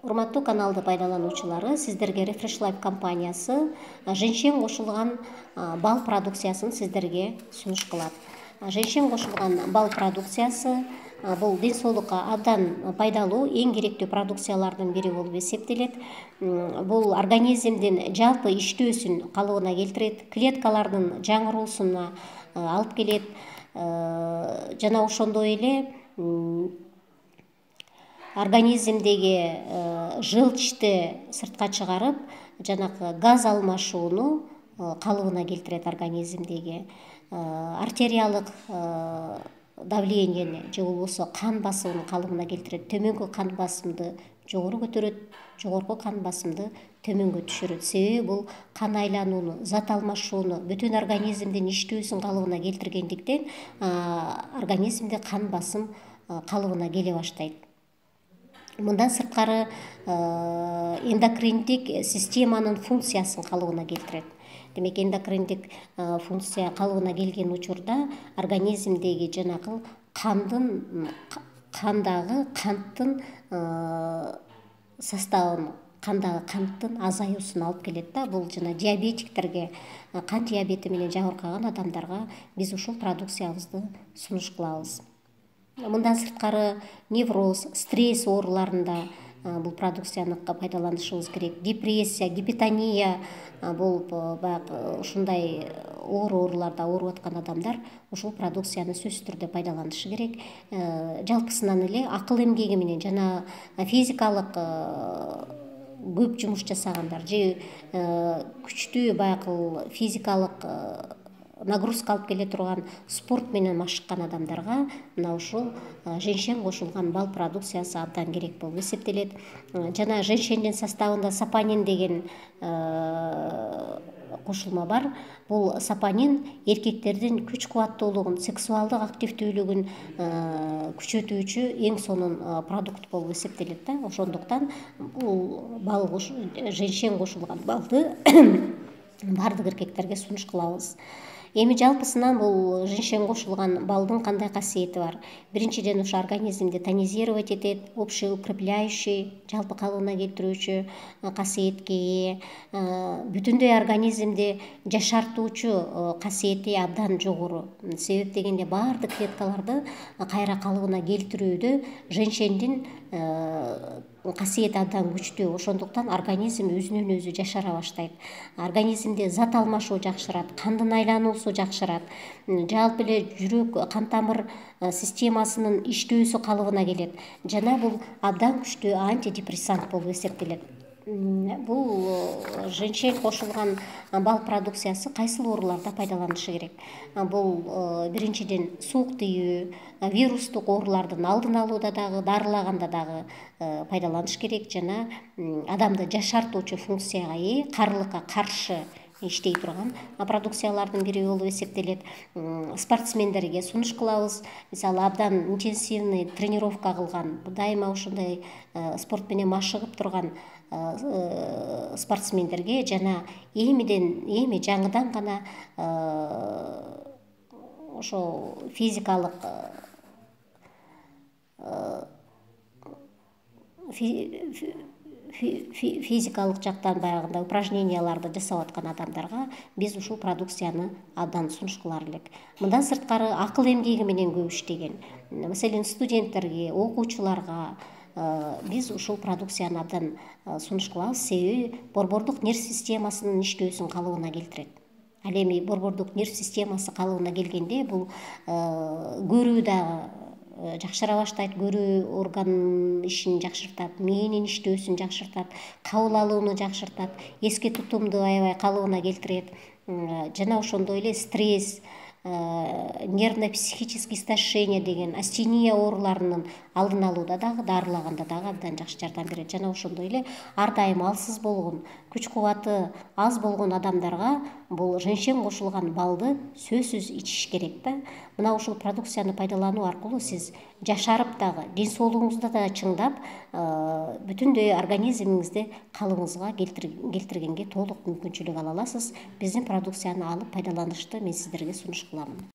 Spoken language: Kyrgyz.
Урматтуу каналды пайдалануучулары, сиздерге Refresh Life компаниясы женьшен кошулган бал продукциясын сиздерге сунуш кылат. Женьшен кошулган бал продукциясы бул ден соолукка абдан пайдалуу, эң керектүү продукциялардын бири болуп эсептелет. Бул организмдин жалпы иштөөсүн калыбына келтирет, клеткалардын жаңыруусуна алып келет. Жана ошондой эле организмдеги желчти сыртка чыгарып, жанакы газ алмашууну калыбына келтирет. Организмдеги артериялык давлениени же болбосо кан басымын калыбына келтирет. Төмөнкү кан басымды жогору көтөрөт, жогорку кан басымды төмөнгө түшүрөт. Себеби бул кан айланууну, зат алмашууну, бүтүн организмдин иштөөсүн калыбына келтиргендиктен организмде кан басым калыбына келе баштайт. Мындан сырткары эндокриндик системанын функциясын калыбына келтирет. Демек, эндокриндик функция калыбына келген учурда организмдеги жанакы кандагы канттын составын, кандагы канттын азаюусуна алып келет да. Бул жана диабетиктерге, кант диабети менен жабыркаган адамдарга биз ушул продукциябызды сунуш кылабыз. Мындан сырткары невроз, стресс ооруларында бул продукцияны пайдаланышыбыз керек. Депрессия, гипотония болуп баягы ушундай ооруларда ооруп аткан адамдар ушул продукцияны сөзсүз түрдө пайдаланышы керек. Жалпысынан эле акыл эмгеги менен жана физикалык көп жумуш жасагандар же күчтүү баягы физикалык нагрузка алып келе турган спорт менен машыккан адамдарга мына ушул женьшен кошулган бал продукциясы абдан керек болуп эсептелет. Жана женьшендин составында сапонин деген кошулма бар. Бул сапонин эркектердин күч кубаттуулугун, сексуалдык активдүүлүгүн күчөтүүчү эң сонун продукт болуп эсептелет да. Ошондуктан бул бал женьшен кошулган балды бардык эркектерге сунуш кылабыз. Эми жалпысынан бул женьшен кошулган балдын кандай касиети бар? Биринчиден, ушу организмди тонизировать этет, общий укрепляющий, жалпы калыбына келтирүүчү касиетке ээ. Бүтүндөй организмди жашартуучу касиети абдан жогору. Себеп дегенде бардык клеткаларды кайра калыбына келтирүүдө женьшендин касиети абдан күчтүү. Ошондуктан организм өзүнөн өзү жашара баштайт. Организмде зат алмашуу жакшырат, кандын айлануусу жакшырат, жалпы эле жүрөк, кан тамыр системасынын иштөөсү калыбына келет. Жана бул абдан күчтүү антидепрессант болуп эсептелет. Бул женьшен кошулган бал продукциясы кайсыл ооруларда пайдаланышы керек? Бул биринчиден суук тийүү, вирустук оорулардын алдын алууда дагы, дарылаганда дагы пайдаланыш керек. Жана адамды жашартуучу функцияга ээ, карылыкка каршы иштей турган продукциялардын бири болуп эсептелет. Спортсмендерге сунуш кылабыз. Мисалы, абдан интенсивный тренировка кылган, дайыма ошондой спорт менен машыгып турган спортсмендерге жана эми жаңыдан гана ошо физикалык жактан баягындай упражненияларды жасап аткан адамдарга биз ушул продукцияны абдан сунуш кылар элек. Мындан сырткары акыл эмгеги менен көп иштеген, маселен студенттерге, окуучуларга биз ушул продукцияны абдан сунуш кылабыз. Себеби борбордук нерв системасынын иштөөсүн калыбына келтирет. Ал эми борбордук нерв системасы калыбына келгенде бул көрүү дагы жакшыра баштайт, көрүү орган ишин жакшыртат, мээнин иштөөсүн жакшыртат, кабыл алууну жакшыртат, эске тутумду аябай калыбына келтирет. Жана ошондой эле стресс, нервно-психический истощение деген астения ооруларынын алдын алууда дагы, дарылаганда дагы абдан жакшы жардам берет. Жана ошондой эле ар дайым алсыз болгон, күч кубаты аз болгон адамдарга бул женьшен кошулган балды сөзсүз ичиш керек да. Мына ушул продукцияны пайдалануу аркылуу сиз жашарып дагы, ден соолугуңузду да чыңдап, бүтүндөй организмиңизди калыбыңызга келтиргенге толук мүмкүнчүлүк ала аласыз. Биздин продукцияны алып пайдаланышты мен сиздерге сунуш кыламын.